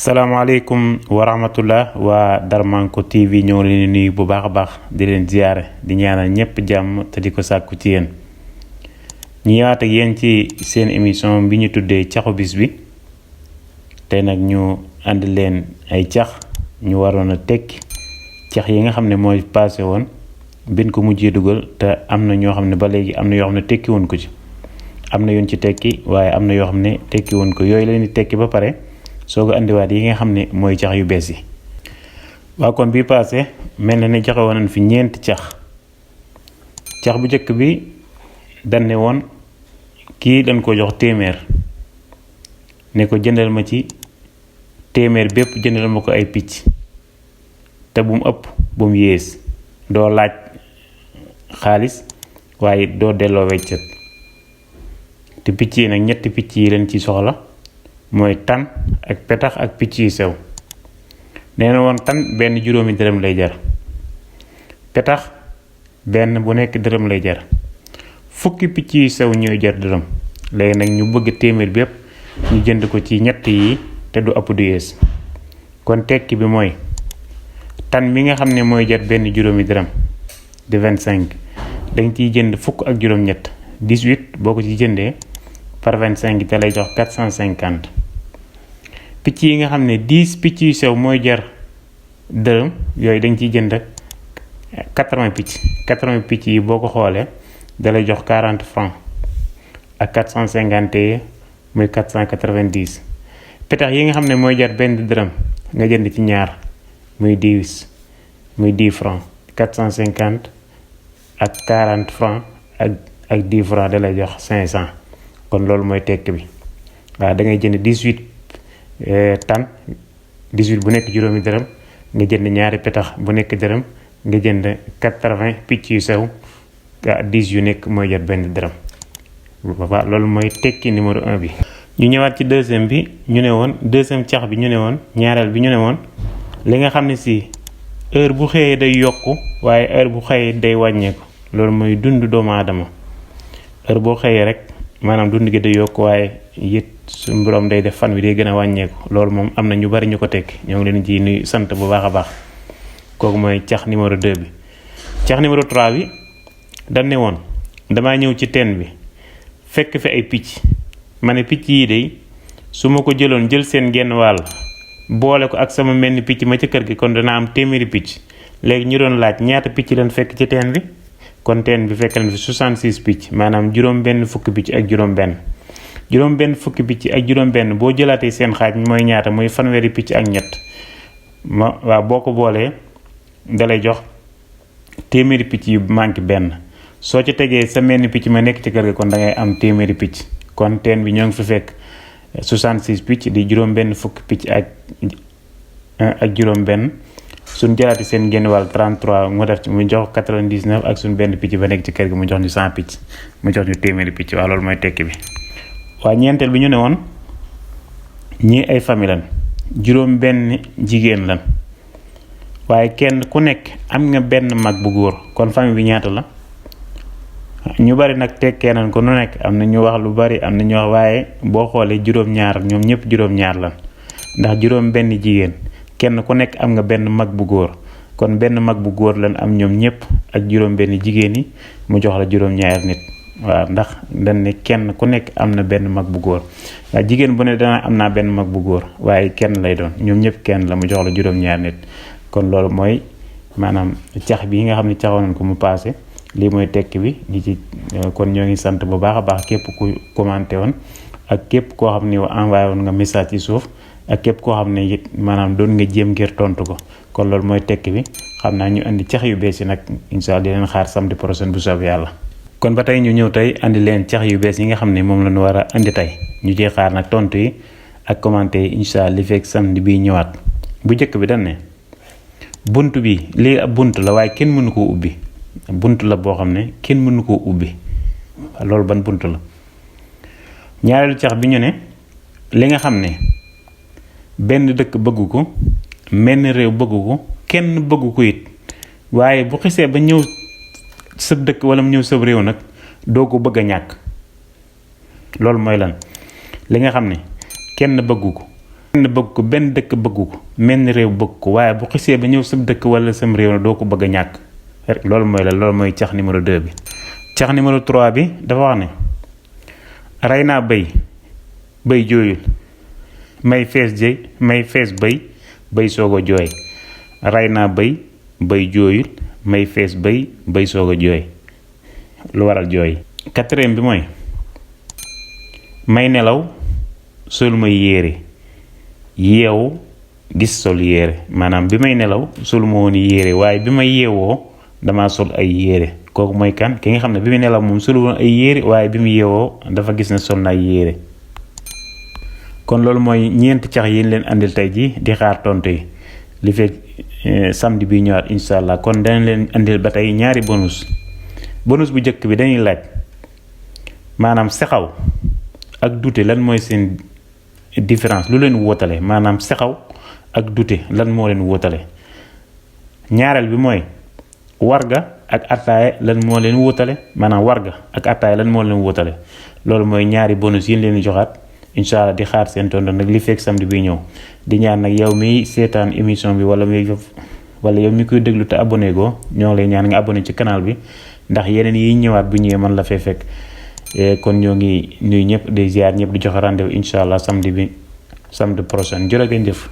salaamaaleykum wa rahmatullah waa Darmanko TV ñoo leen nuyu bu baax a baax di leen ziyaare di ñaanal ñëpp jàmm te di ko sàkku ci yéen ñu ñëwaat ak yéen ci seen émission bi ñu tuddee caxu bis bi tey nag ñu ànd leen ay cax ñu waroon a tekki cax yi nga xam ne mooy passé woon bin ko mujjee dugal te am na ñoo xam ne ba léegi am na yoo xam ne tekki woon ko ci am na yoon ci tekki waaye am na yoo xam ne tekki woon ko yooyu leen di tekki ba pare soo ko andiwaat yi nga xam ne mooy cax yu bees yi. waa kon bii passé mel na ne joxe woon nañ fi ñeenti cax bu njëkk bi dañ ne woon kii dañ ko jox téeméer ne ko jëndal ma ci téeméer bépp jëndal ma ko ay picc te bu mu ëpp bu mu yées doo laaj xaalis waaye doo delloo weccet te picc yi nag ñetti picc yi leen ci soxla mooy tan ak petax ak picc yu sew. nee na woon tan benn juróomi dërëm lay jar, petax benn bu nekk dërëm lay jar, fukki picc yu sew ñooy jar dërëm. léegi nag ñu bëgg téeméer bépp ñu jënd ko ci ñett yi te du ëpp du yées. kon tekki bi mooy tan mi nga xam ne mooy jar benn juróomi dërëm di 25 dañ ciy jënd fukk ak juróom-ñett 18 boo ko ci jëndee par 25 te lay jox 450. picc yi nga xam ne 10 picc yu sew mooy jar dërëm yooyu dañ ciy jënd 80 picc yi boo ko xoolee da lay jox 40 francs ak 450 muy 490. petax yi nga xam ne mooy jar benn dërëm nga jënd ci ñaar muy 10 francs 450 ak 40 francs ak 10 francs da lay jox 500. kon loolu mooy tekk bi waaw da ngay jënd 18 tan 18 bu nekk juróomi dërëm nga jënd ñaari petax bu nekk dërëm nga jënd 80 picc yu sew 10 yu nekk mooy jar benn dërëm. waaw loolu mooy tekki numéro 1 bi. ñu ñëwaat ci deuxième bi ñu ne woon deuxième cax bi ñu ne woon ñaareel bi ñu ne woon li nga xam ne si heure bu xëyee day yokku waaye heure bu xëyee day wàññeeku loolu mooy dund doomu aadama. heure boo xëyee rek maanaam dund gi day yokku waaye it suñu borom day def fan wi day gën a wàññeeku. loolu moom am na ñu bari ñu ko tekki ñoo ngi leen ci nuyu sant bu baax a baax. kooku mooy cax numéro 2 bi. cax numéro 3 bi dañ ne woon damaa ñëw ci teen bi fekk fi ay picc ma ne picc yii de su ma ko jëloon jël seen genn wàll boole ko ak sama mel ni picc ma ca kër gi kon dana am téeméeri picc. léegi ñu doon laaj ñaata picc lañ fekk ci teen bi kon teen bi fekk nañ fi 66 picc maanaam juróom-benn fukki picc ak juróom-benn. juróom-benn fukki picc ak juróom-benn boo jëlaatee seen xaaj mooy ñaata mooy fanweeri picc ak ñett waaw boo ko boolee dalay jox téeméeri picc yu manqué benn. soo ci tegee sa mel ni picc ma nekk ci kër gi kon da ngay am téeméeri picc. kon teen bi ñoo ngi fi fekk 66 picc di juróom-benn fukki picc ak juróom-benn. suñ jëlaati seen génn wàll 33 mu def ci mu jox 99 ak suñ benn picc ba nekk ci kër gi mu jox ñu 100 picc mu jox ñu téeméeri picc. waaw loolu mooy tekki bi. waa ñeenteel bi ñu ne woon ñii ay famille lan juróom benn jigéen lan waaye kenn ku nekk am nga benn mag bu góor kon famille bi ñaata la. ñu bari nag tekkee nañ ko nu nekk am na ñu wax lu bari am na ñu wax waaye boo xoolee juróom-ñaar ñoom ñëpp juróom-ñaar lan ndax juróom benn jigéen kenn ku nekk am nga benn mag bu góor kon benn mag bu góor lan am ñoom ñëpp ak juróom benn jigéen yi mu jox la juróom-ñaar nit. waaw ndax dañ ne kenn ku nekk am na benn mag bu góor waaye jigéen bu ne dana am naa benn mag bu góor waaye kenn lay doon ñoom ñëpp kenn la mu jox la juróom-ñaar nit. kon loolu mooy maanaam cax bi nga xam ne caxoon nañ ko mu passé lii mooy tekki bi di ci. kon ñoo ngi sant bu baax a baax képp ku commenté woon ak képp koo xam ne envoyé woon nga message ci suuf ak képp koo xam ne it maanaam doon nga jéem ngir tontu ko. kon loolu mooy tekki bi xam naa ñu indi cax yu bees yi nag incha allah di leen xaar samedi prochain bu soob yàlla. kon ba tey ñu ñëw tey andi leen cax yu bees yi nga xam ne moom la ñu war a andi tey ñu ciy xaar nag tontu yi ak commenté yi incha allah li fekk samedi bii ñëwaat. bu njëkk bi dañ ne bunt bi lii ab bunt la waaye kenn mënu koo ubbi. bunt la boo xam ne kenn mënu koo ubbi loolu ban bunt la. ñaareelu cax bi ñu ne li nga xam ne benn dëkk bëggu ko menn réew bëggu ko kenn bëggu ko it waaye bu xisee ba ñëw sëb dëkk wala mu ñëw sëb réew nag doo ko bëgg a ñàkk. loolu mooy lan li nga xam ne kenn bëggu ko bëgg ko benn dëkk bëggu ko menn réew bëgg ko waaye bu xisee ba ñëw sam dëkk wala sam réew na doo ko bëgg a ñàkk rek loolu mooy la loolu mooy cax numéro 2 bi. cax numéro 3 bi dafa wax ne rey naa bëy jooyul may fees bëy soog a jooy. rey naa bëy jooyul may fees bëy soog a jooy lu waral jooy. 4e bi mooy may nelaw sol may yére yeewu gis sol yére maanaam bi may nelaw sol ma woon yére waaye bi may yeewoo dama sol ay yére kooku mooy kan ki nga xam ne bi muy nelaw moom sol woon ay yére waaye bi mu yeewoo dafa gis ne sol na ay yére. kon loolu mooy ñeenti cax yi leen andil tey ji di xaar tontu yi li fekk samedi bi ñëwaat incha allah kon danañ leen andil ba tey ñaari bonus bu njëkk bi dañuy laaj maanaam sexaw ak dute lan mooy seen différence lu leen wóotale maanaam sexaw ak dute lan moo leen wóotale. ñaareel bi mooy warga ak attaaya lan moo leen wóotale maanaam warga ak attaaya lan moo leen wóotale loolu mooy ñaari bonus yi leen joxaat incha allah di xaar seen tontu nag li fekk samedi bi ñëw di ñaan nag yow mi seetaan émission bi wala yow mi koy déglu te abonné go ñoo lay ñaan nga abonné ci canal bi ndax yeneen yi ñëwaat bu ñëwee man la fay fekk. kon ñoo ngi nuyu ñëpp di ziar ñëpp di joxe rendez-vous incha allah samedi prochain jërë ngeen jëf.